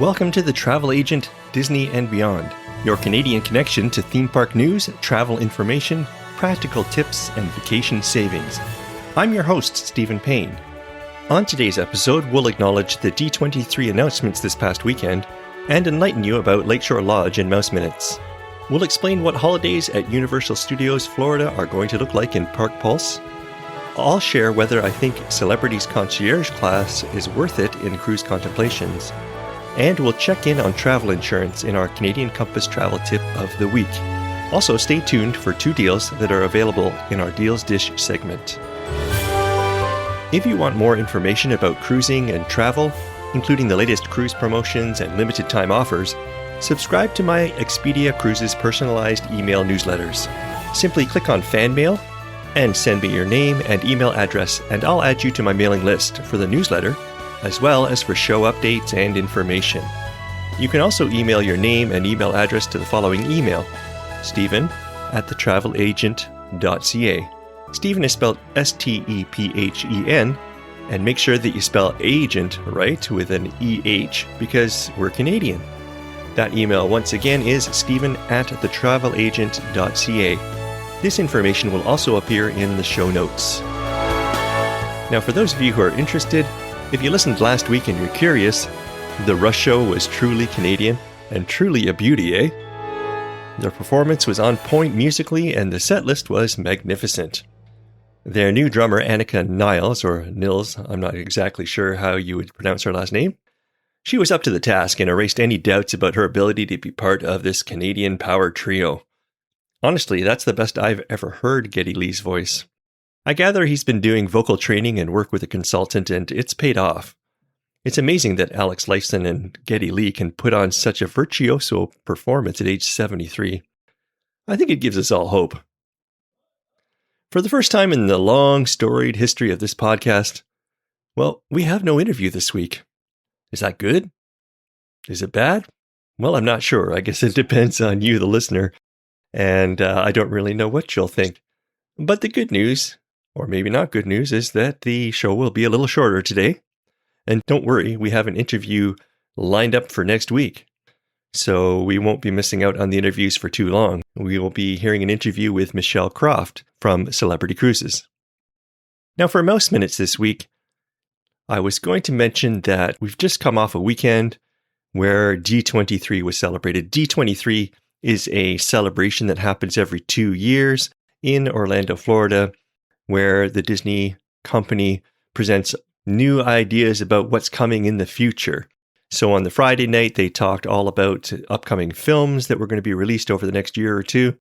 Welcome to the Travel Agent Disney and Beyond, your Canadian connection to theme park news, travel information, practical tips, and vacation savings. I'm your host, Stephen Payne. On today's episode, we'll acknowledge the D23 announcements this past weekend and enlighten you about Lakeshore Lodge and Mouse Minutes. We'll explain what holidays at Universal Studios Florida are going to look like in Park Pulse. I'll share whether I think Celebrity's Concierge class is worth it in Cruise Contemplations. And we'll check in on travel insurance in our Canadian Compass travel tip of the week. Also, stay tuned for 2 deals that are available in our Deals Dish segment. If you want more information about cruising and travel, including the latest cruise promotions and limited time offers, subscribe to my Expedia Cruises personalized email newsletters. Simply click on Fan Mail and send me your name and email address, and I'll add you to my mailing list for the newsletter, as well as for show updates and information. You can also email your name and email address to the following email: stephen@thetraveleagent.ca. Stephen is spelled S-T-E-P-H-E-N, and make sure that you spell agent right with an E-H, because we're Canadian. That email, once again, is stephen@thetraveleagent.ca. This information will also appear in the show notes. Now, for those of you who are interested, if you listened last week and you're curious, the Rush Show was truly Canadian and truly a beauty, eh? Their performance was on point musically and the set list was magnificent. Their new drummer, Annika Niles, or Nils, I'm not exactly sure how you would pronounce her last name, she was up to the task and erased any doubts about her ability to be part of this Canadian power trio. Honestly, that's the best I've ever heard Geddy Lee's voice. I gather he's been doing vocal training and work with a consultant, and it's paid off. It's amazing that Alex Lifeson and Geddy Lee can put on such a virtuoso performance at age 73. I think it gives us all hope. For the first time in the long, storied history of this podcast, well, we have no interview this week. Is that good? Is it bad? Well, I'm not sure. I guess it depends on you, the listener. And I don't really know what you'll think. But the good news, or maybe not good news, is that the show will be a little shorter today. And don't worry, we have an interview lined up for next week. So we won't be missing out on the interviews for too long. We will be hearing an interview with Michelle Croft from Celebrity Cruises. Now, for Mouse Minutes this week, I was going to mention that we've just come off a weekend where D23 was celebrated. D23 is a celebration that happens every 2 years in Orlando, Florida, where the Disney company presents new ideas about what's coming in the future. So on the Friday night, they talked all about upcoming films that were going to be released over the next year or two.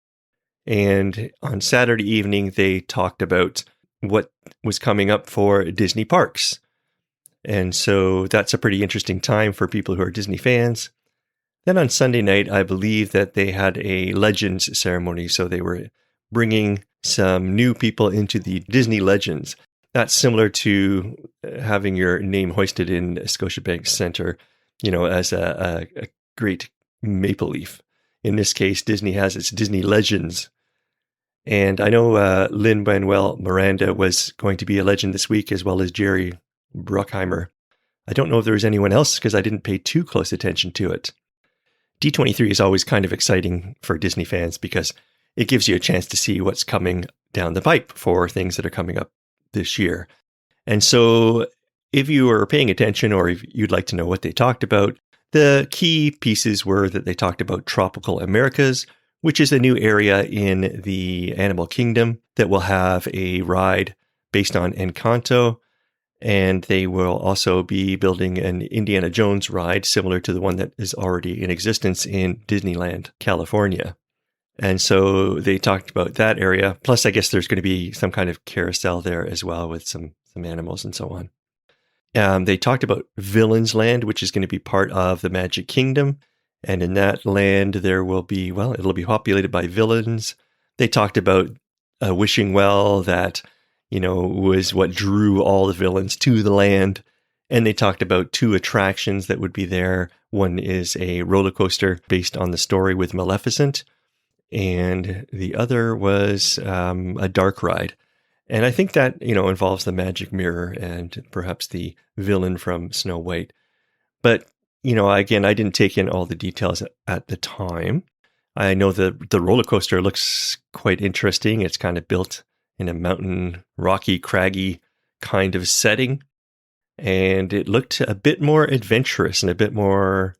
And on Saturday evening, they talked about what was coming up for Disney parks. And so that's a pretty interesting time for people who are Disney fans. Then on Sunday night, I believe that they had a Legends ceremony. So they were bringing some new people into the Disney Legends. That's similar to having your name hoisted in Scotiabank Center, as a great maple leaf. In this case, Disney has its Disney Legends. And I know Lin-Manuel Miranda was going to be a legend this week, as well as Jerry Bruckheimer. I don't know if there was anyone else because I didn't pay too close attention to it. D23 is always kind of exciting for Disney fans because it gives you a chance to see what's coming down the pipe for things that are coming up this year. And so if you are paying attention or if you'd like to know what they talked about, the key pieces were that they talked about Tropical Americas, which is a new area in the Animal Kingdom that will have a ride based on Encanto. And they will also be building an Indiana Jones ride similar to the one that is already in existence in Disneyland, California. And so they talked about that area. Plus, I guess there's going to be some kind of carousel there as well with some animals and so on. They talked about Villains Land, which is going to be part of the Magic Kingdom. And in that land, there will be, it'll be populated by villains. They talked about a wishing well that was what drew all the villains to the land. And they talked about 2 attractions that would be there. One is a roller coaster based on the story with Maleficent. And the other was a dark ride. And I think that, involves the magic mirror and perhaps the villain from Snow White. But again, I didn't take in all the details at the time. I know the roller coaster looks quite interesting. It's kind of built in a mountain, rocky, craggy kind of setting. And it looked a bit more adventurous and a bit more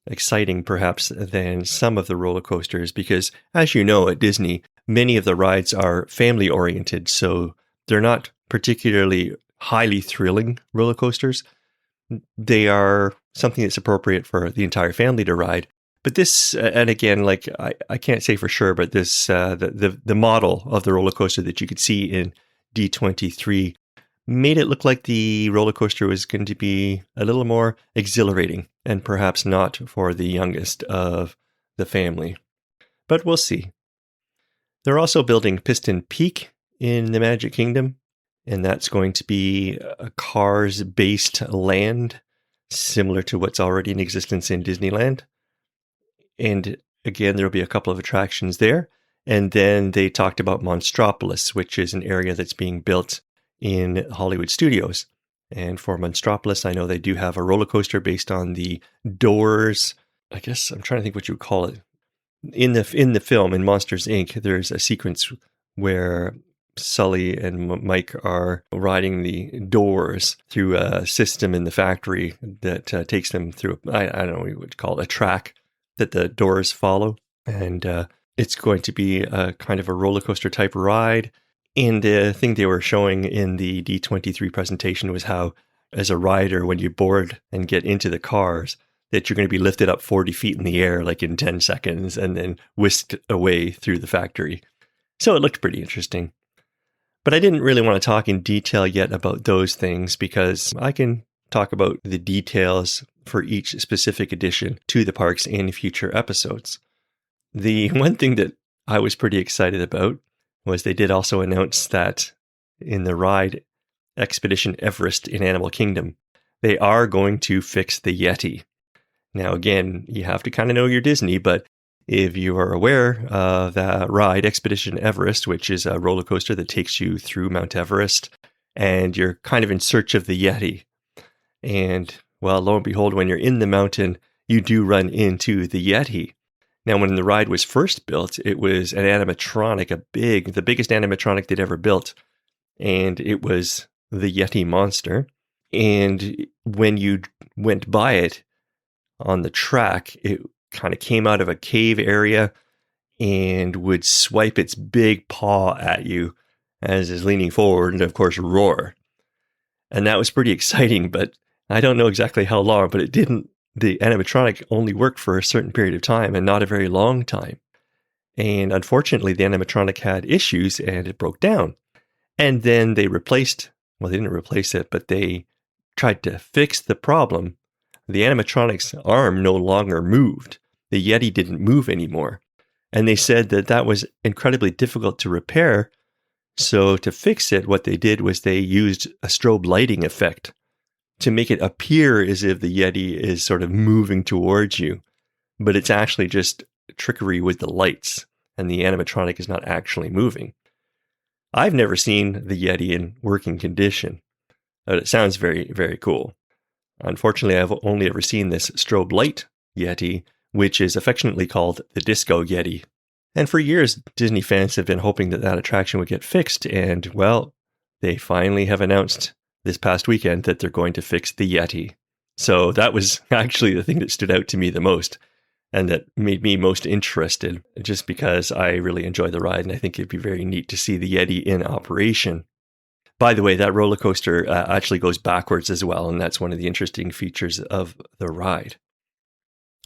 exciting, perhaps, than some of the roller coasters. Because, as you know, at Disney, many of the rides are family-oriented. So they're not particularly highly thrilling roller coasters. They are something that's appropriate for the entire family to ride. But this, and again, like I can't say for sure, but this the model of the roller coaster that you could see in D23 made it look like the roller coaster was going to be a little more exhilarating and perhaps not for the youngest of the family. But we'll see. They're also building Piston Peak in the Magic Kingdom, and that's going to be a Cars-based land similar to what's already in existence in Disneyland. And again, there'll be a couple of attractions there. And then they talked about Monstropolis, which is an area that's being built in Hollywood Studios. And for Monstropolis, I know they do have a roller coaster based on the Doors. I guess I'm trying to think what you would call it. In the film, in Monsters, Inc., there's a sequence where Sully and Mike are riding the Doors through a system in the factory that takes them through, I don't know what you would call it, a track that the Doors follow. And it's going to be a kind of a roller coaster type ride. And the thing they were showing in the D23 presentation was how, as a rider, when you board and get into the cars, that you're going to be lifted up 40 feet in the air, like in 10 seconds, and then whisked away through the factory. So it looked pretty interesting. But I didn't really want to talk in detail yet about those things because I can talk about the details for each specific addition to the parks in future episodes. The one thing that I was pretty excited about was they did also announce that in the ride Expedition Everest in Animal Kingdom, they are going to fix the Yeti. Now, again, you have to kind of know your Disney, but if you are aware of that ride, Expedition Everest, which is a roller coaster that takes you through Mount Everest, and you're kind of in search of the Yeti. And, well, lo and behold, when you're in the mountain, you do run into the Yeti. Now, when the ride was first built, it was an animatronic, the biggest animatronic they'd ever built. And it was the Yeti monster. And when you went by it on the track, it kind of came out of a cave area and would swipe its big paw at you as it's leaning forward and, of course, roar. And that was pretty exciting, but I don't know exactly how long, but the animatronic only worked for a certain period of time and not a very long time. And unfortunately, the animatronic had issues and it broke down. And then they didn't replace it, but they tried to fix the problem. The animatronic's arm no longer moved. The Yeti didn't move anymore. And they said that was incredibly difficult to repair. So to fix it, what they did was they used a strobe lighting effect to make it appear as if the Yeti is sort of moving towards you. But it's actually just trickery with the lights, and the animatronic is not actually moving. I've never seen the Yeti in working condition, but it sounds very, very cool. Unfortunately, I've only ever seen this strobe light Yeti, which is affectionately called the Disco Yeti. And for years, Disney fans have been hoping that attraction would get fixed, and, well, they finally have announced this past weekend that they're going to fix the Yeti. So that was actually the thing that stood out to me the most, and that made me most interested, just because I really enjoy the ride, and I think it'd be very neat to see the Yeti in operation. By the way, that roller coaster actually goes backwards as well, and that's one of the interesting features of the ride.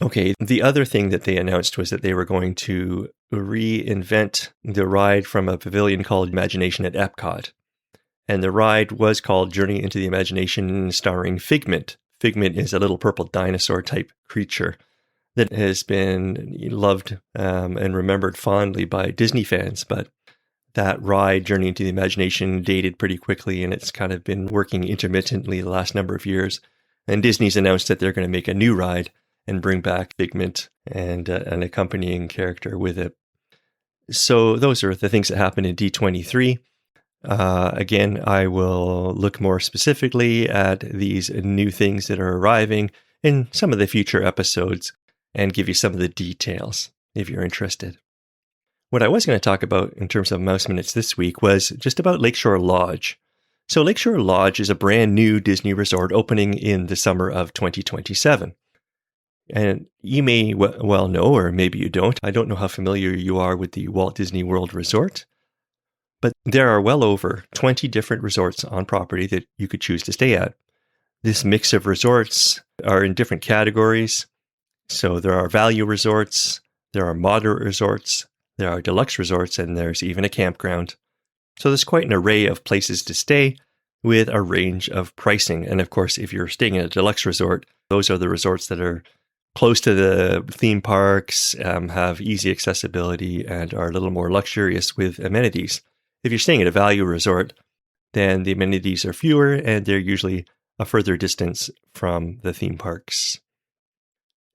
Okay, the other thing that they announced was that they were going to reinvent the ride from a pavilion called Imagination at Epcot. And the ride was called Journey into the Imagination, starring Figment. Figment is a little purple dinosaur type creature that has been loved and remembered fondly by Disney fans. But that ride, Journey into the Imagination, dated pretty quickly, and it's kind of been working intermittently the last number of years. And Disney's announced that they're going to make a new ride and bring back Figment and an accompanying character with it. So those are the things that happened in D23. Again, I will look more specifically at these new things that are arriving in some of the future episodes and give you some of the details if you're interested. What I was going to talk about in terms of Mouse Minutes this week was just about Lakeshore Lodge. So Lakeshore Lodge is a brand new Disney resort opening in the summer of 2027. And you may well know, or maybe you don't. I don't know how familiar you are with the Walt Disney World Resort, but there are well over 20 different resorts on property that you could choose to stay at. This mix of resorts are in different categories. So there are value resorts, there are moderate resorts, there are deluxe resorts, and there's even a campground. So there's quite an array of places to stay with a range of pricing. And of course, if you're staying in a deluxe resort, those are the resorts that are close to the theme parks, have easy accessibility, and are a little more luxurious with amenities. If you're staying at a value resort, then the amenities are fewer, and they're usually a further distance from the theme parks.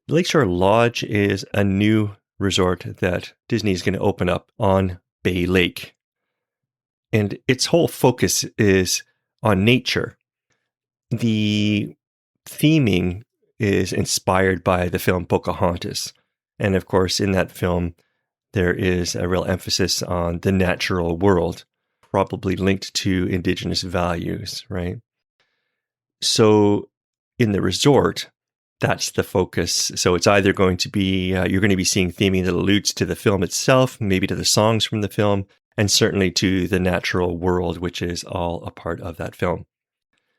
Lakeshore Lodge is a new resort that Disney is going to open up on Bay Lake. And its whole focus is on nature. The theming is inspired by the film Pocahontas. And of course, in that film, there is a real emphasis on the natural world, probably linked to indigenous values, right? So in the resort, that's the focus. So it's either going to be, you're going to be seeing theming that alludes to the film itself, maybe to the songs from the film, and certainly to the natural world, which is all a part of that film.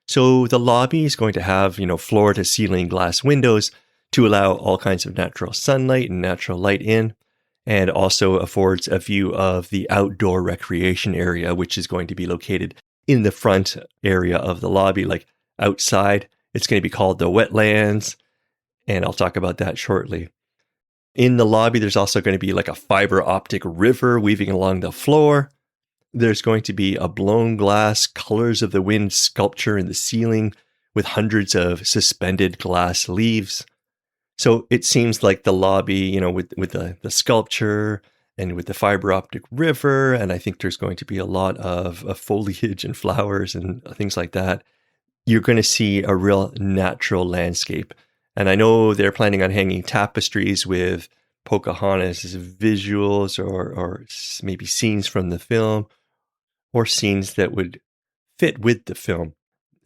So the lobby is going to have, floor-to-ceiling glass windows to allow all kinds of natural sunlight and natural light in, and also affords a view of the outdoor recreation area, which is going to be located in the front area of the lobby, like outside. It's going to be called the wetlands, and I'll talk about that shortly. In the lobby, there's also going to be like a fiber optic river weaving along the floor. There's going to be a blown glass Colors of the Wind sculpture in the ceiling with hundreds of suspended glass leaves. So it seems like the lobby, with the sculpture and with the fiber optic river, and I think there's going to be a lot of foliage and flowers and things like that. You're going to see a real natural landscape. And I know they're planning on hanging tapestries with Pocahontas visuals or maybe scenes from the film, or scenes that would fit with the film,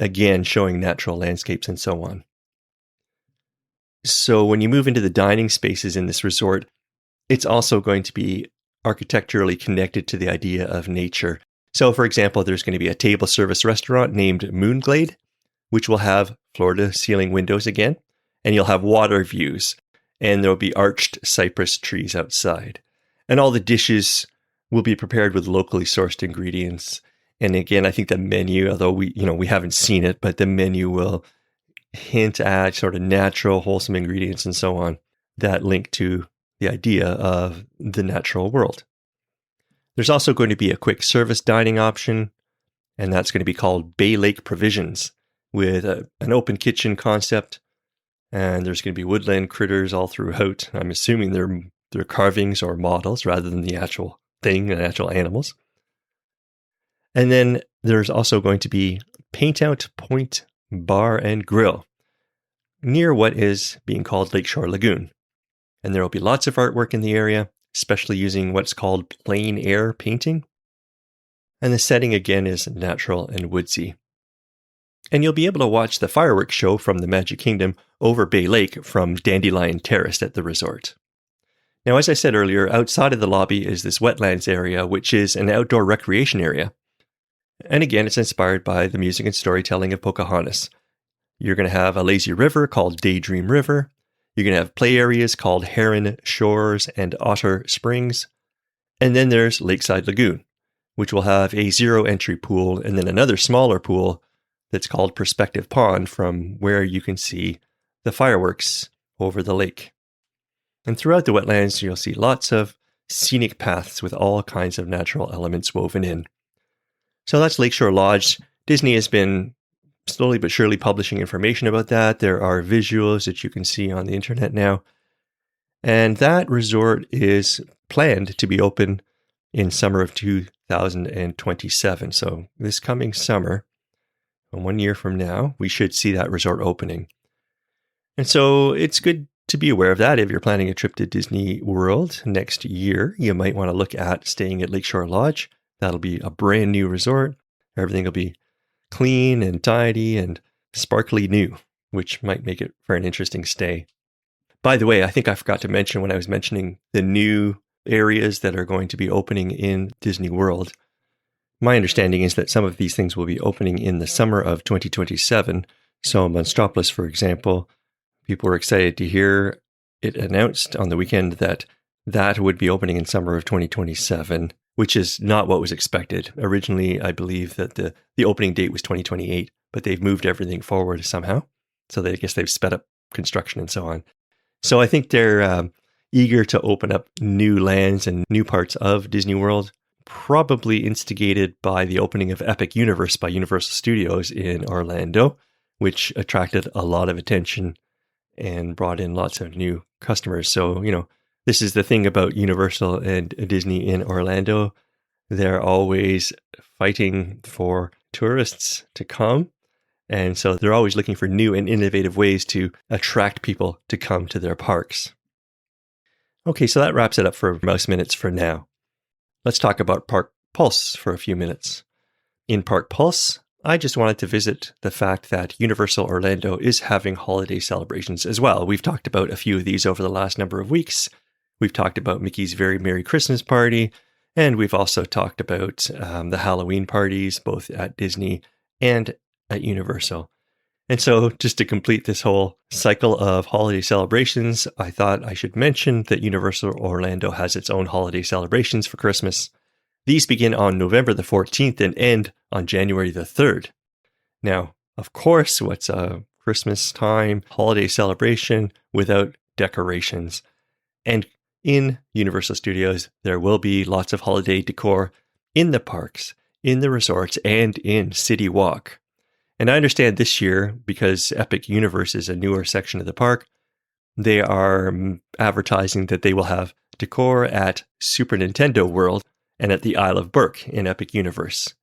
again, showing natural landscapes and so on. So when you move into the dining spaces in this resort, it's also going to be architecturally connected to the idea of nature. So for example, there's going to be a table service restaurant named Moonglade, which will have floor-to-ceiling windows again, and you'll have water views, and there'll be arched cypress trees outside. And all the dishes will be prepared with locally sourced ingredients. And again, I think the menu, although we haven't seen it, but the menu will hint at sort of natural, wholesome ingredients and so on that link to the idea of the natural world. There's also going to be a quick service dining option, and that's going to be called Bay Lake Provisions, with an open kitchen concept. And there's going to be woodland critters all throughout. I'm assuming they're carvings or models rather than the actual thing and actual animals. And then there's also going to be Paint Out Point Bar and Grill near what is being called Lakeshore Lagoon. And there will be lots of artwork in the area, especially using what's called plein air painting. And the setting again is natural and woodsy. And you'll be able to watch the fireworks show from the Magic Kingdom over Bay Lake from Dandelion Terrace at the resort. Now, as I said earlier, outside of the lobby is this wetlands area, which is an outdoor recreation area. And again, it's inspired by the music and storytelling of Pocahontas. You're going to have a lazy river called Daydream River. You're going to have play areas called Heron Shores and Otter Springs. And then there's Lakeside Lagoon, which will have a zero entry pool and then another smaller pool that's called Perspective Pond, from where you can see the fireworks over the lake. And throughout the wetlands, you'll see lots of scenic paths with all kinds of natural elements woven in. So that's Lakeshore Lodge. Disney has been slowly but surely publishing information about that. There are visuals that you can see on the internet now. And that resort is planned to be open in summer of 2027. So this coming summer, 1 year from now, we should see that resort opening. And so it's good to be aware of that. If you're planning a trip to Disney World next year, you might want to look at staying at Lakeshore Lodge. That'll be a brand new resort. Everything will be clean and tidy and sparkly new, which might make it for an interesting stay. By the way, I think I forgot to mention when I was mentioning the new areas that are going to be opening in Disney World. My understanding is that some of these things will be opening in the summer of 2027. So Monstropolis, for example, people were excited to hear it announced on the weekend that that would be opening in summer of 2027, which is not what was expected. Originally, I believe that the opening date was 2028, but they've moved everything forward somehow. So I guess they've sped up construction and so on. So I think they're eager to open up new lands and new parts of Disney World, probably instigated by the opening of Epic Universe by Universal Studios in Orlando, which attracted a lot of attention and brought in lots of new customers. So, this is the thing about Universal and Disney in Orlando. They're always fighting for tourists to come. And so they're always looking for new and innovative ways to attract people to come to their parks. Okay, so that wraps it up for Mouse Minutes for now. Let's talk about Park Pulse for a few minutes. In Park Pulse, I just wanted to visit the fact that Universal Orlando is having holiday celebrations as well. We've talked about a few of these over the last number of weeks. We've talked about Mickey's Very Merry Christmas Party, and we've also talked about the Halloween parties, both at Disney and at Universal. And so just to complete this whole cycle of holiday celebrations, I thought I should mention that Universal Orlando has its own holiday celebrations for Christmas. These begin on November the 14th and end on January the 3rd. Now, of course, what's a Christmas time holiday celebration without decorations? And in Universal Studios, there will be lots of holiday decor in the parks, in the resorts, and in City Walk. And I understand this year, because Epic Universe is a newer section of the park, they are advertising that they will have decor at Super Nintendo World and at the Isle of Berk in Epic Universe.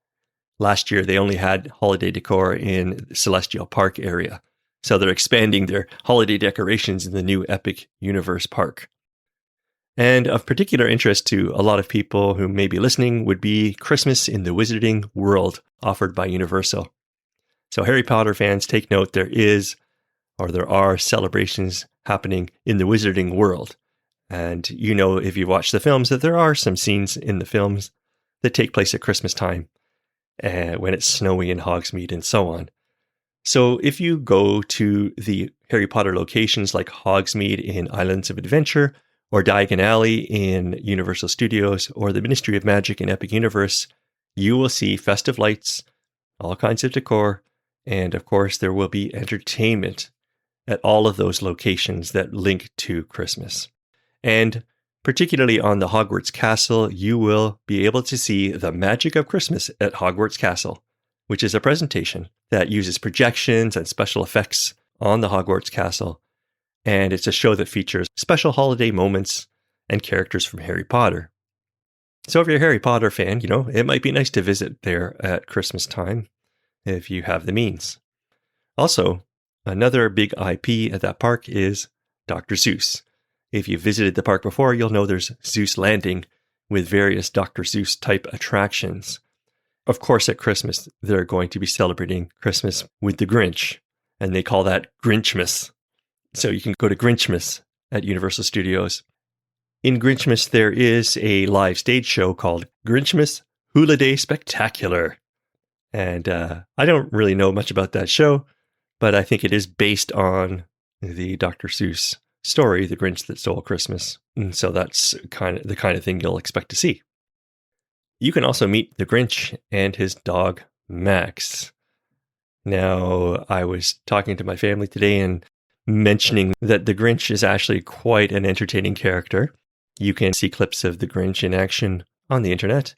Last year, they only had holiday decor in the Celestial Park area. So they're expanding their holiday decorations in the new Epic Universe park. And of particular interest to a lot of people who may be listening would be Christmas in the Wizarding World offered by Universal. So Harry Potter fans, take note, there are celebrations happening in the Wizarding World. And if you watch the films, that there are some scenes in the films that take place at Christmas time, when it's snowy in Hogsmeade and so on. So if you go to the Harry Potter locations like Hogsmeade in Islands of Adventure, or Diagon Alley in Universal Studios, or the Ministry of Magic in Epic Universe, you will see festive lights, all kinds of decor, and of course there will be entertainment at all of those locations that link to Christmas. And particularly on the Hogwarts Castle, you will be able to see the Magic of Christmas at Hogwarts Castle, which is a presentation that uses projections and special effects on the Hogwarts Castle. And it's a show that features special holiday moments and characters from Harry Potter. So if you're a Harry Potter fan, it might be nice to visit there at Christmas time if you have the means. Also, another big IP at that park is Dr. Seuss. If you've visited the park before, you'll know there's Seuss Landing with various Dr. Seuss type attractions. Of course, at Christmas, they're going to be celebrating Christmas with the Grinch, and they call that Grinchmas. So you can go to Grinchmas at Universal Studios. In Grinchmas, there is a live stage show called Grinchmas Hula Day Spectacular. And I don't really know much about that show, but I think it is based on the Dr. Seuss story, The Grinch That Stole Christmas. And so that's the kind of thing you'll expect to see. You can also meet the Grinch and his dog, Max. Now, I was talking to my family today and mentioning that the Grinch is actually quite an entertaining character. You can see clips of the Grinch in action on the internet.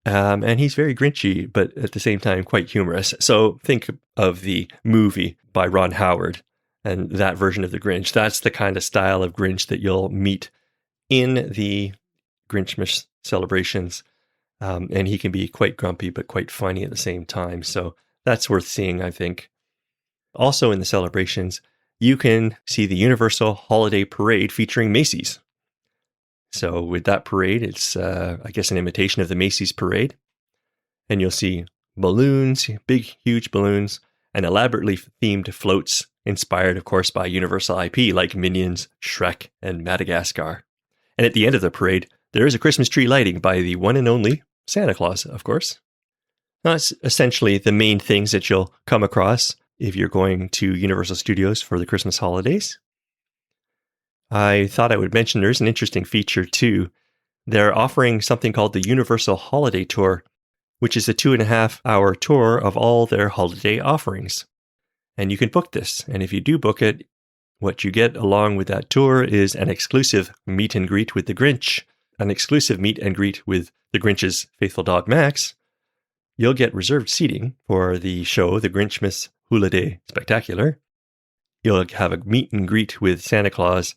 And he's very Grinchy, but at the same time quite humorous. So think of the movie by Ron Howard and that version of the Grinch. That's the kind of style of Grinch that you'll meet in the Grinchmas celebrations. And he can be quite grumpy, but quite funny at the same time. So that's worth seeing, I think. Also in the celebrations, you can see the Universal Holiday Parade featuring Macy's. So with that parade, it's, I guess, an imitation of the Macy's parade. And you'll see balloons, big, huge balloons, and elaborately themed floats inspired, of course, by Universal IP like Minions, Shrek, and Madagascar. And at the end of the parade, there is a Christmas tree lighting by the one and only Santa Claus, of course. That's essentially the main things that you'll come across if you're going to Universal Studios for the Christmas holidays. I thought I would mention there's an interesting feature too. They're offering something called the Universal Holiday Tour, which is a 2.5-hour tour of all their holiday offerings. And you can book this. And if you do book it, what you get along with that tour is an exclusive meet and greet with the Grinch, an exclusive meet and greet with the Grinch's faithful dog Max. You'll get reserved seating for the show, the Grinchmas Holiday Spectacular. You'll have a meet and greet with Santa Claus,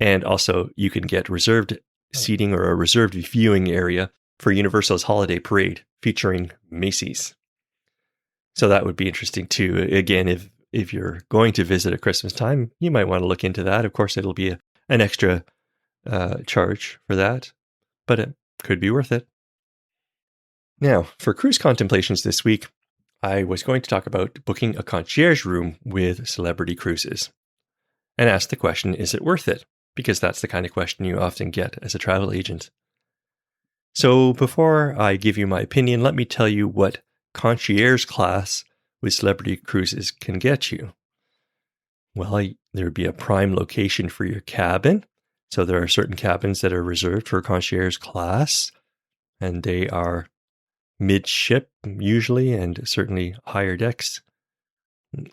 and also you can get reserved seating or a reserved viewing area for Universal's Holiday Parade featuring Macy's. So that would be interesting too. Again, if you're going to visit at Christmas time, you might want to look into that. Of course, it'll be an extra charge for that, but it could be worth it. Now, for cruise contemplations this week, I was going to talk about booking a concierge room with Celebrity Cruises and ask the question, is it worth it? Because that's the kind of question you often get as a travel agent. So before I give you my opinion, let me tell you what concierge class with Celebrity Cruises can get you. Well, there would be a prime location for your cabin. So there are certain cabins that are reserved for concierge class, and they are midship usually, and certainly higher decks.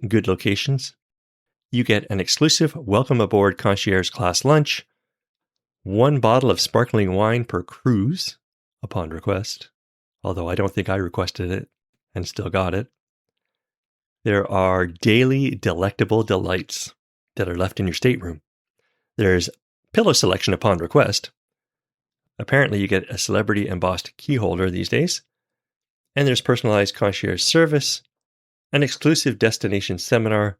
Good locations. You get an exclusive welcome aboard concierge class lunch, 1 bottle of sparkling wine per cruise upon request, although I don't think I requested it and still got it. There are daily delectable delights that are left in your stateroom. There's pillow selection upon request. Apparently you get a celebrity embossed key holder these days. And there's personalized concierge service, an exclusive destination seminar,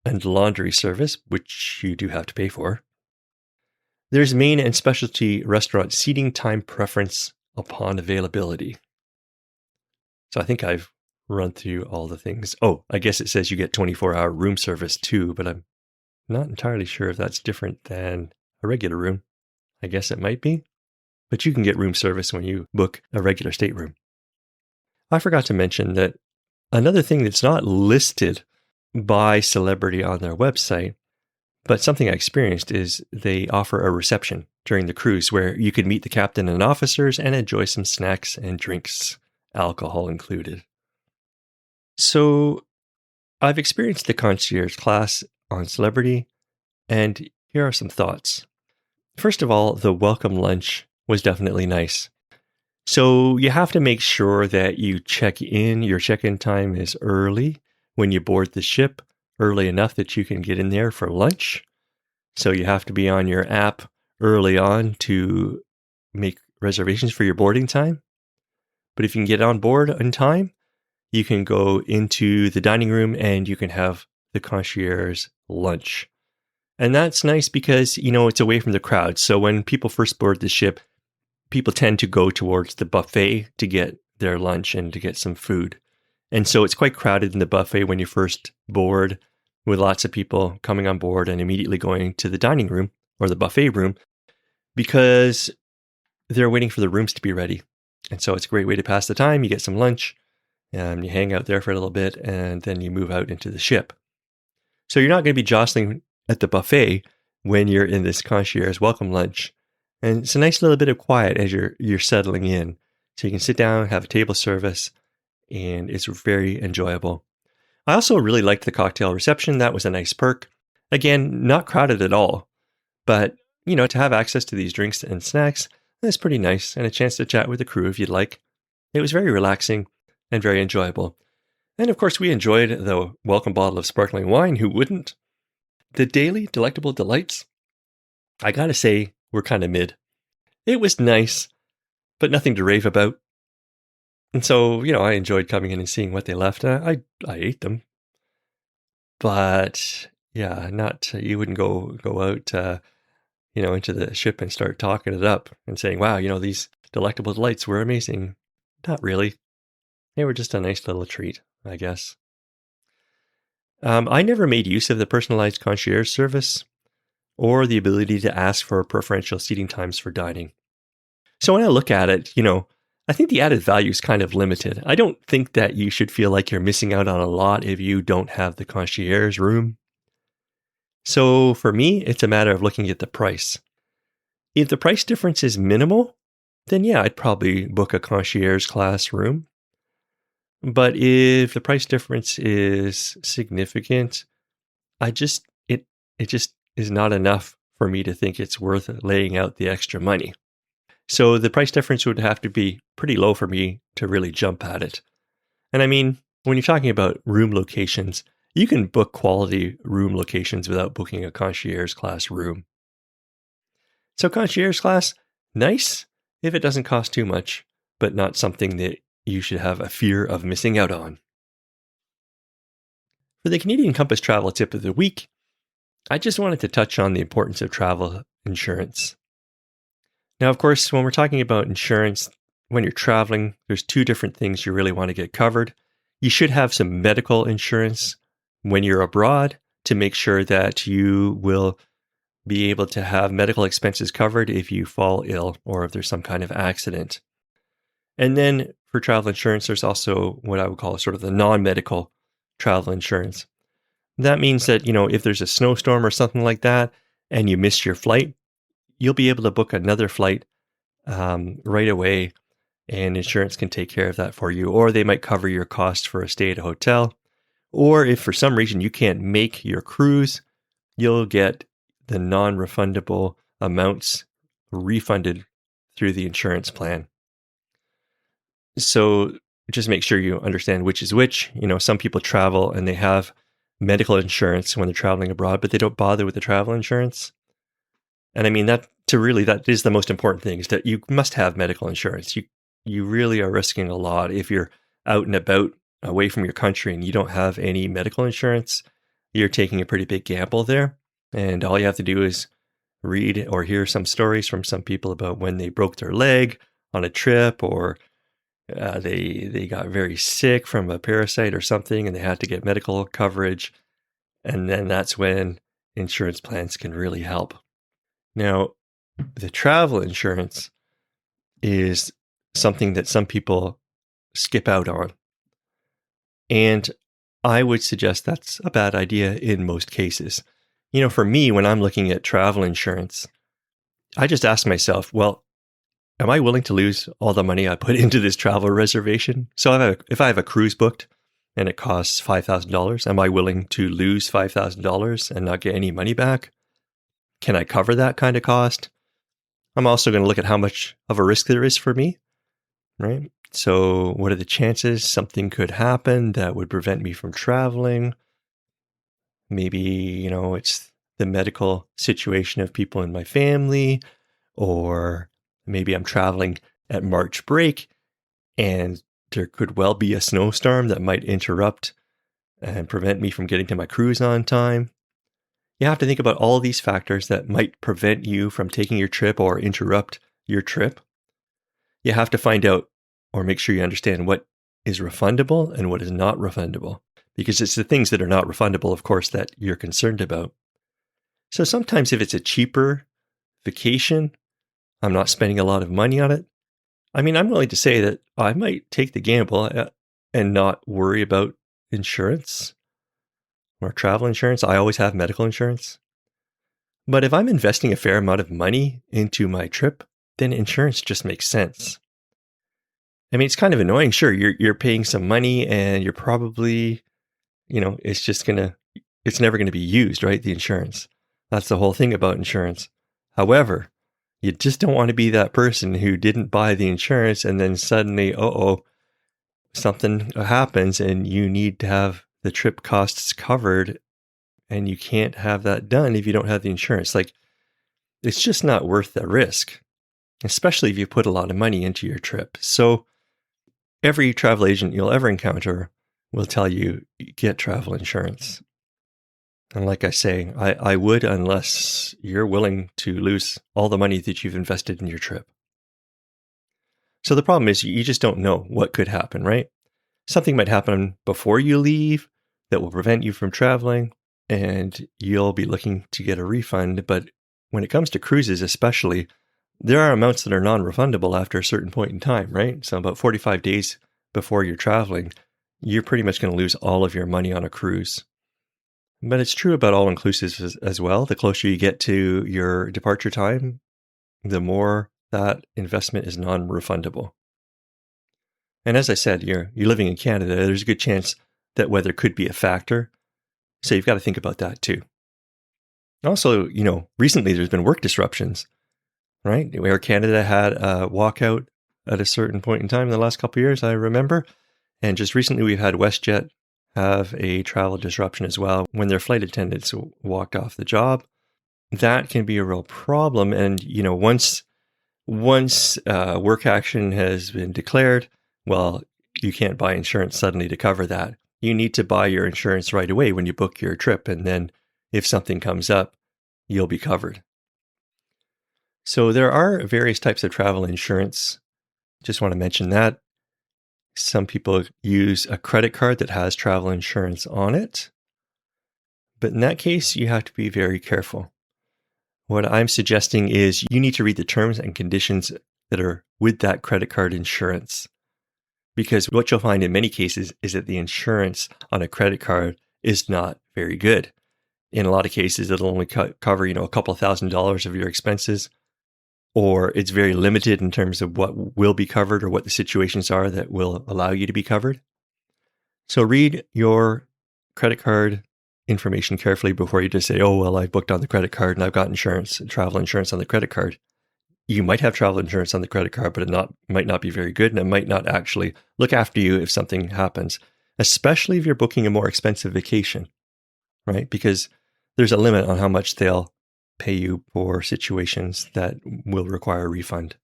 and laundry service, which you do have to pay for. There's main and specialty restaurant seating time preference upon availability. So I think I've run through all the things. Oh, I guess it says you get 24-hour room service too, but I'm not entirely sure if that's different than a regular room. I guess it might be, but you can get room service when you book a regular stateroom. I forgot to mention that another thing that's not listed by Celebrity on their website, but something I experienced, is they offer a reception during the cruise where you can meet the captain and officers and enjoy some snacks and drinks, alcohol included. So I've experienced the concierge class on Celebrity, and here are some thoughts. First of all, the welcome lunch was definitely nice. So you have to make sure that you check in. Your check-in time is early when you board the ship, early enough that you can get in there for lunch. So you have to be on your app early on to make reservations for your boarding time. But if you can get on board in time, you can go into the dining room and you can have the concierge lunch. And that's nice because, it's away from the crowd. So when people first board the ship, people tend to go towards the buffet to get their lunch and to get some food. And so it's quite crowded in the buffet when you first board, with lots of people coming on board and immediately going to the dining room or the buffet room because they're waiting for the rooms to be ready. And so it's a great way to pass the time. You get some lunch and you hang out there for a little bit and then you move out into the ship. So you're not going to be jostling at the buffet when you're in this concierge welcome lunch. And it's a nice little bit of quiet as you're settling in. So you can sit down, have a table service, and it's very enjoyable. I also really liked the cocktail reception. That was a nice perk. Again, not crowded at all. But, to have access to these drinks and snacks, that's pretty nice. And a chance to chat with the crew if you'd like. It was very relaxing and very enjoyable. And of course, we enjoyed the welcome bottle of sparkling wine. Who wouldn't? The daily delectable delights, I gotta say, were kind of mid. It was nice, but nothing to rave about. And so, I enjoyed coming in and seeing what they left. I ate them. But, Yeah, not you wouldn't go out, into the ship and start talking it up and saying, "Wow, these delectable delights were amazing." Not really. They were just a nice little treat, I guess. I never made use of the personalized concierge service or the ability to ask for preferential seating times for dining. So when I look at it, I think the added value is kind of limited. I don't think that you should feel like you're missing out on a lot if you don't have the concierge room. So for me, it's a matter of looking at the price. If the price difference is minimal, then yeah, I'd probably book a concierge class room. But if the price difference is significant, it just is not enough for me to think it's worth laying out the extra money. So the price difference would have to be pretty low for me to really jump at it. And I mean, when you're talking about room locations, you can book quality room locations without booking a concierge class room. So concierge class, nice if it doesn't cost too much, but not something that you should have a fear of missing out on. For the Canadian Compass travel tip of the week, I just wanted to touch on the importance of travel insurance. Now, of course, when we're talking about insurance, when you're traveling, there's two different things you really want to get covered. You should have some medical insurance when you're abroad to make sure that you will be able to have medical expenses covered if you fall ill or if there's some kind of accident. And then for travel insurance, there's also what I would call sort of the non-medical travel insurance. That means that, if there's a snowstorm or something like that and you miss your flight, you'll be able to book another flight right away, and insurance can take care of that for you. Or they might cover your cost for a stay at a hotel. Or if for some reason you can't make your cruise, you'll get the non-refundable amounts refunded through the insurance plan. So just make sure you understand which is which. Some people travel and they have medical insurance when they're traveling abroad, but they don't bother with the travel insurance. And I mean, that is the most important thing, is that you must have medical insurance. You really are risking a lot if you're out and about away from your country and you don't have any medical insurance. You're taking a pretty big gamble there. And all you have to do is read or hear some stories from some people about when they broke their leg on a trip, or they got very sick from a parasite or something and they had to get medical coverage. And then that's when insurance plans can really help. Now, the travel insurance is something that some people skip out on. And I would suggest that's a bad idea in most cases. For me, when I'm looking at travel insurance, I just ask myself, well, am I willing to lose all the money I put into this travel reservation? So if I have a cruise booked and it costs $5,000, am I willing to lose $5,000 and not get any money back? Can I cover that kind of cost? I'm also going to look at how much of a risk there is for me, right? So what are the chances something could happen that would prevent me from traveling? Maybe, it's the medical situation of people in my family, or maybe I'm traveling at March break and there could well be a snowstorm that might interrupt and prevent me from getting to my cruise on time. You have to think about all these factors that might prevent you from taking your trip or interrupt your trip. You have to find out or make sure you understand what is refundable and what is not refundable, because it's the things that are not refundable, of course, that you're concerned about. So sometimes if it's a cheaper vacation, I'm not spending a lot of money on it. I mean, I'm willing to say that I might take the gamble and not worry about insurance or travel insurance. I always have medical insurance. But if I'm investing a fair amount of money into my trip, then insurance just makes sense. I mean, it's kind of annoying. Sure, you're paying some money and you're probably, it's never going to be used, right? The insurance. That's the whole thing about insurance. However, you just don't want to be that person who didn't buy the insurance and then suddenly, something happens and you need to have the trip costs covered, and you can't have that done if you don't have the insurance. Like, it's just not worth the risk, especially if you put a lot of money into your trip. So every travel agent you'll ever encounter will tell you, get travel insurance. And like I say, I would unless you're willing to lose all the money that you've invested in your trip. So the problem is you just don't know what could happen, right? Something might happen before you leave that will prevent you from traveling, and you'll be looking to get a refund. But when it comes to cruises especially, there are amounts that are non-refundable after a certain point in time, right? So about 45 days before you're traveling, you're pretty much going to lose all of your money on a cruise. But it's true about all-inclusives as well. The closer you get to your departure time, the more that investment is non-refundable. And as I said, you're living in Canada, there's a good chance that weather could be a factor. So you've got to think about that too. Also, recently there's been work disruptions, right? Air Canada had a walkout at a certain point in time in the last couple of years, I remember. And just recently we've had WestJet have a travel disruption as well when their flight attendants walked off the job. That can be a real problem. And, once work action has been declared, well, you can't buy insurance suddenly to cover that. You need to buy your insurance right away when you book your trip. And then if something comes up, you'll be covered. So there are various types of travel insurance. Just want to mention that. Some people use a credit card that has travel insurance on it. But in that case, you have to be very careful. What I'm suggesting is you need to read the terms and conditions that are with that credit card insurance. Because what you'll find in many cases is that the insurance on a credit card is not very good. In a lot of cases, it'll only cover, a couple of $1,000s of your expenses, or it's very limited in terms of what will be covered or what the situations are that will allow you to be covered. So read your credit card information carefully before you just say, oh, well, I booked on the credit card and I've got insurance, travel insurance on the credit card. You might have travel insurance on the credit card, but it might not be very good, and it might not actually look after you if something happens, especially if you're booking a more expensive vacation, right? Because there's a limit on how much they'll pay you for situations that will require a refund.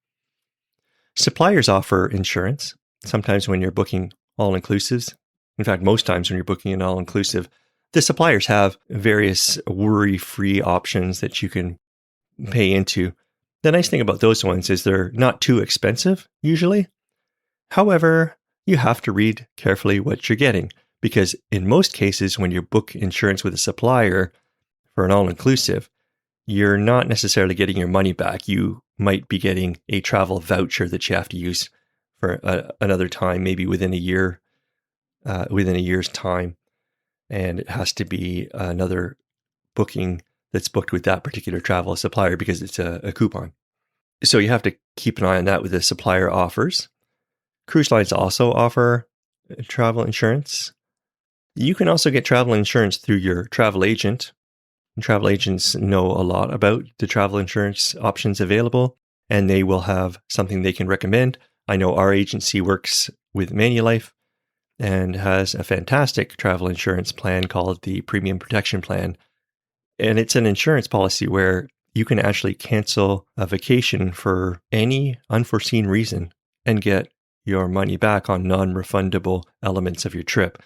Suppliers offer insurance, sometimes when you're booking all-inclusives. In fact, most times when you're booking an all-inclusive, the suppliers have various worry-free options that you can pay into. The nice thing about those ones is they're not too expensive, usually. However, you have to read carefully what you're getting, because in most cases, when you book insurance with a supplier for an all-inclusive, you're not necessarily getting your money back. You might be getting a travel voucher that you have to use for another time, maybe within a year's time. And it has to be another booking that's booked with that particular travel supplier because it's a coupon. So you have to keep an eye on that with the supplier offers. Cruise lines also offer travel insurance. You can also get travel insurance through your travel agent. Travel agents know a lot about the travel insurance options available, and they will have something they can recommend. I know our agency works with Manulife and has a fantastic travel insurance plan called the Premium Protection Plan. And it's an insurance policy where you can actually cancel a vacation for any unforeseen reason and get your money back on non-refundable elements of your trip.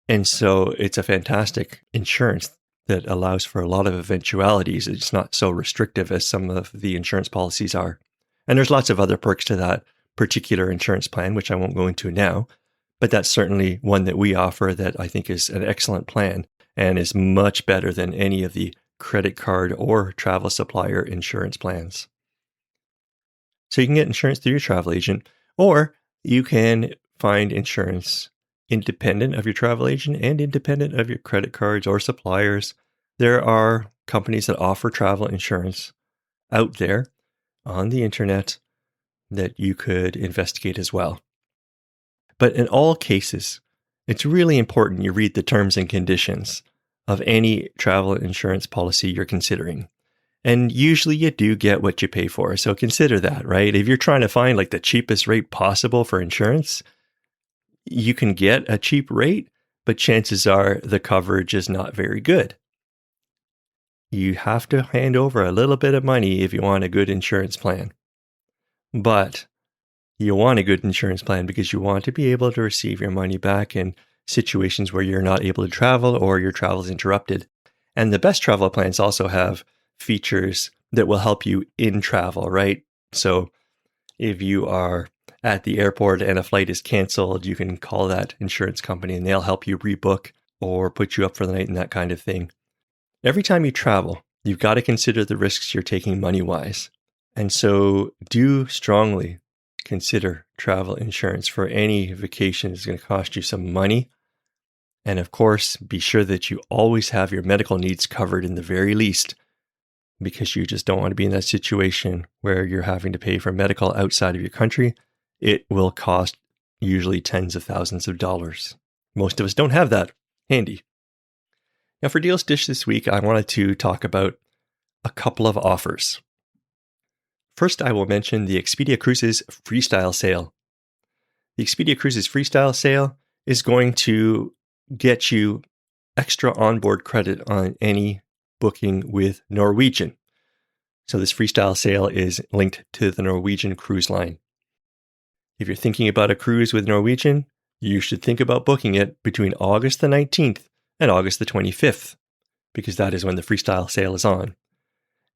And so it's a fantastic insurance that allows for a lot of eventualities. It's not so restrictive as some of the insurance policies are. And there's lots of other perks to that particular insurance plan, which I won't go into now. But that's certainly one that we offer that I think is an excellent plan and is much better than any of the credit card or travel supplier insurance plans. So you can get insurance through your travel agent, or you can find insurance independent of your travel agent and independent of your credit cards or suppliers. There are companies that offer travel insurance out there on the internet that you could investigate as well. But in all cases, it's really important you read the terms and conditions of any travel insurance policy you're considering. And usually you do get what you pay for. So consider that, right? If you're trying to find like the cheapest rate possible for insurance, you can get a cheap rate, but chances are the coverage is not very good. You have to hand over a little bit of money if you want a good insurance plan. But you want a good insurance plan because you want to be able to receive your money back in situations where you're not able to travel or your travel is interrupted. And the best travel plans also have features that will help you in travel, right? So if you are at the airport and a flight is canceled, you can call that insurance company and they'll help you rebook or put you up for the night and that kind of thing. Every time you travel, you've got to consider the risks you're taking money-wise. And so do strongly consider travel insurance for any vacation that's going to cost you some money. And of course, be sure that you always have your medical needs covered in the very least, because you just don't want to be in that situation where you're having to pay for medical outside of your country. It will cost usually tens of thousands of dollars. Most of us don't have that handy. Now for Deals Dish this week, I wanted to talk about a couple of offers. First, I will mention the Expedia Cruises Freestyle sale. The Expedia Cruises Freestyle sale is going to get you extra onboard credit on any booking with Norwegian. So this Freestyle sale is linked to the Norwegian cruise line. If you're thinking about a cruise with Norwegian, you should think about booking it between August the 19th and August the 25th, because that is when the Freestyle sale is on.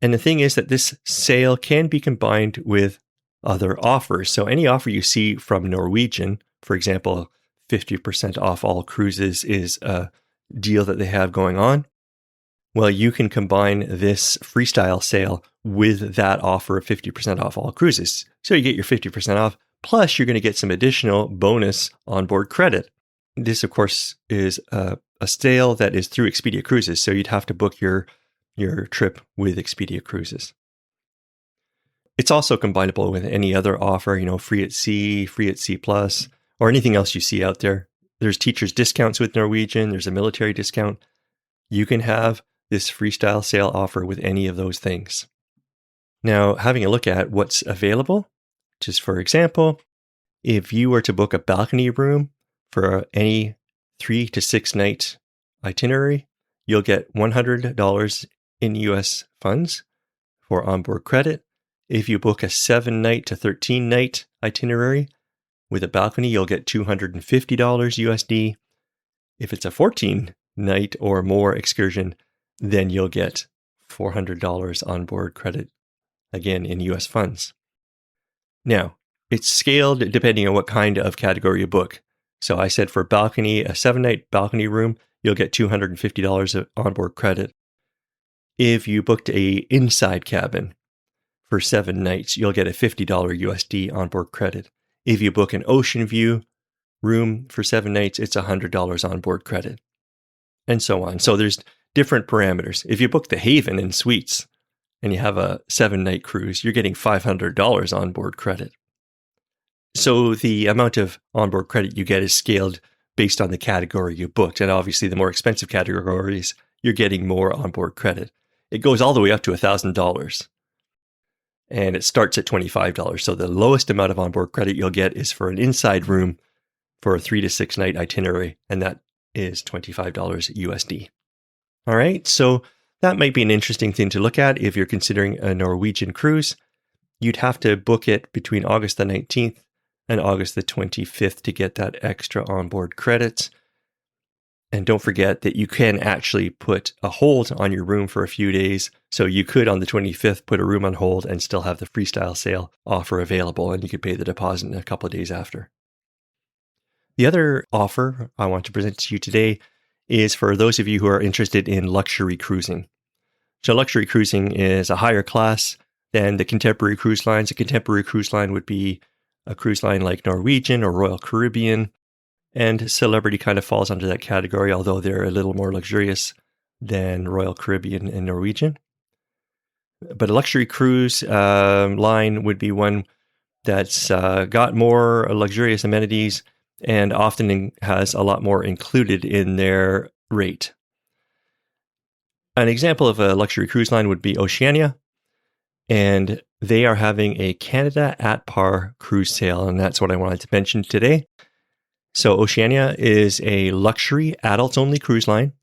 And the thing is that this sale can be combined with other offers. So any offer you see from Norwegian, for example, 50% off all cruises is a deal that they have going on. Well, you can combine this Freestyle sale with that offer of 50% off all cruises. So you get your 50% off, plus you're going to get some additional bonus onboard credit. This, of course, is a sale that is through Expedia Cruises, so you'd have to book your trip with Expedia Cruises. It's also combinable with any other offer, free at sea, free at sea plus, or anything else you see out there. There's teachers' discounts with Norwegian. There's a military discount. You can have this Freestyle sale offer with any of those things. Now, having a look at what's available, just for example, if you were to book a balcony room for any 3 to 6 night itinerary, you'll get $100 in US funds for onboard credit. If you book a 7 night to 13 night itinerary with a balcony, you'll get $250 USD. If it's a 14 night or more excursion, then you'll get $400 onboard credit, again in US funds. Now, it's scaled depending on what kind of category you book. So I said for balcony, a 7-night balcony room, you'll get $250 of onboard credit. If you booked a inside cabin for 7 nights, you'll get a $50 USD onboard credit. If you book an ocean view room for 7 nights, it's $100 onboard credit, and so on. So there's different parameters. If you book the Haven in Suites and you have a 7-night cruise, you're getting $500 onboard credit. So the amount of onboard credit you get is scaled based on the category you booked. And obviously, the more expensive categories, you're getting more onboard credit. It goes all the way up to $1,000. And it starts at $25. So the lowest amount of onboard credit you'll get is for an inside room for a 3 to 6 night itinerary. And that is $25 USD. All right. So that might be an interesting thing to look at if you're considering a Norwegian cruise. You'd have to book it between August the 19th and August the 25th to get that extra onboard credit. And don't forget that you can actually put a hold on your room for a few days. So you could on the 25th put a room on hold and still have the Freestyle sale offer available, and you could pay the deposit in a couple of days after. The other offer I want to present to you today is for those of you who are interested in luxury cruising. So luxury cruising is a higher class than the contemporary cruise lines. A contemporary cruise line would be a cruise line like Norwegian or Royal Caribbean, and Celebrity kind of falls under that category, although they're a little more luxurious than Royal Caribbean and Norwegian. But a luxury cruise line would be one that's got more luxurious amenities and often has a lot more included in their rate. An example of a luxury cruise line would be Oceania, and they are having a Canada at Par cruise sale, and that's what I wanted to mention today. So Oceania is a luxury adults-only cruise line.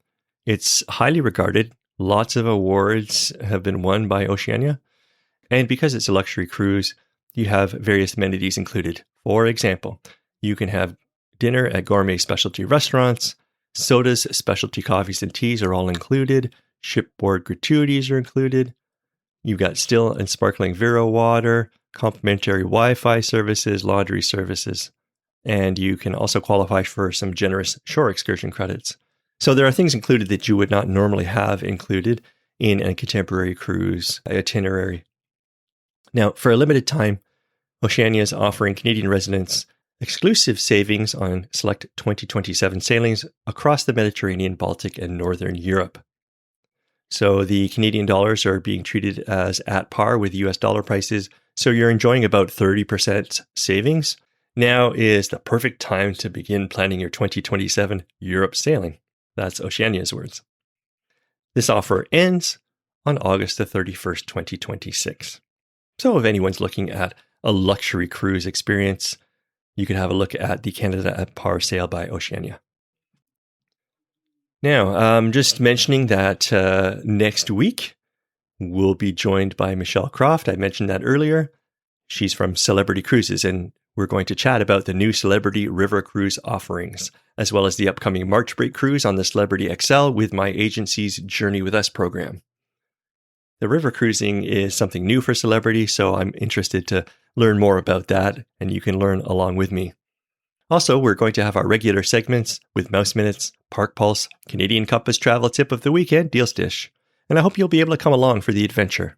It's highly regarded. Lots of awards have been won by Oceania. And because it's a luxury cruise, you have various amenities included. For example, you can have dinner at gourmet specialty restaurants. Sodas, specialty coffees, and teas are all included. Shipboard gratuities are included. You've got still and sparkling Vero water, complimentary Wi-Fi services, laundry services, and you can also qualify for some generous shore excursion credits. So there are things included that you would not normally have included in a contemporary cruise itinerary. Now, for a limited time, Oceania is offering Canadian residents exclusive savings on select 2027 sailings across the Mediterranean, Baltic, and Northern Europe. So the Canadian dollars are being treated as at par with US dollar prices, so you're enjoying about 30% savings. Now is the perfect time to begin planning your 2027 Europe sailing. That's Oceania's words. This offer ends on August the 31st, 2026. So if anyone's looking at a luxury cruise experience, you could have a look at the Canada at Par sale by Oceania. Now, I'm just mentioning that next week we'll be joined by Michelle Croft. I mentioned that earlier. She's from Celebrity Cruises, and we're going to chat about the new Celebrity River Cruise offerings, as well as the upcoming March break cruise on the Celebrity XL with my agency's Journey With Us program. The river cruising is something new for Celebrity, so I'm interested to learn more about that, and you can learn along with me. Also, we're going to have our regular segments with Mouse Minutes, Park Pulse, Canadian Compass Travel Tip of the Week, and Deals Dish. And I hope you'll be able to come along for the adventure.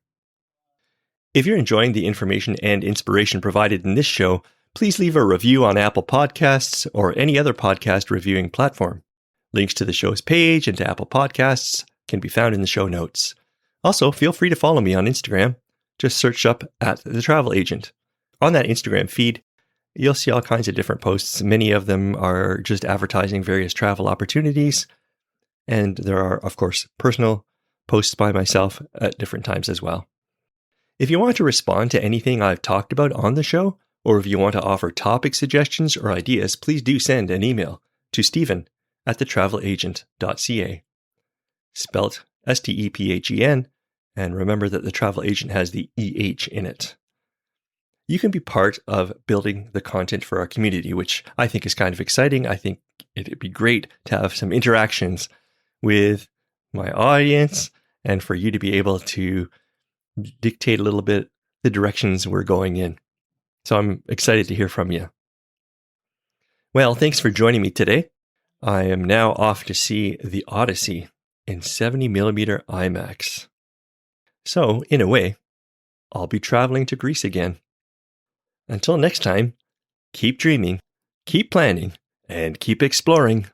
If you're enjoying the information and inspiration provided in this show, please leave a review on Apple Podcasts or any other podcast reviewing platform. Links to the show's page and to Apple Podcasts can be found in the show notes. Also, feel free to follow me on Instagram. Just search up @The Travel Agent. On that Instagram feed, you'll see all kinds of different posts. Many of them are just advertising various travel opportunities. And there are, of course, personal posts by myself at different times as well. If you want to respond to anything I've talked about on the show, or if you want to offer topic suggestions or ideas, please do send an email to stephen@thetraveleagent.ca. Spelt STEPHEN, and remember that the travel agent has the EH in it. You can be part of building the content for our community, which I think is kind of exciting. I think it'd be great to have some interactions with my audience and for you to be able to dictate a little bit the directions we're going in. So I'm excited to hear from you. Well, thanks for joining me today. I am now off to see the Odyssey in 70mm IMAX. So, in a way, I'll be traveling to Greece again. Until next time, keep dreaming, keep planning, and keep exploring.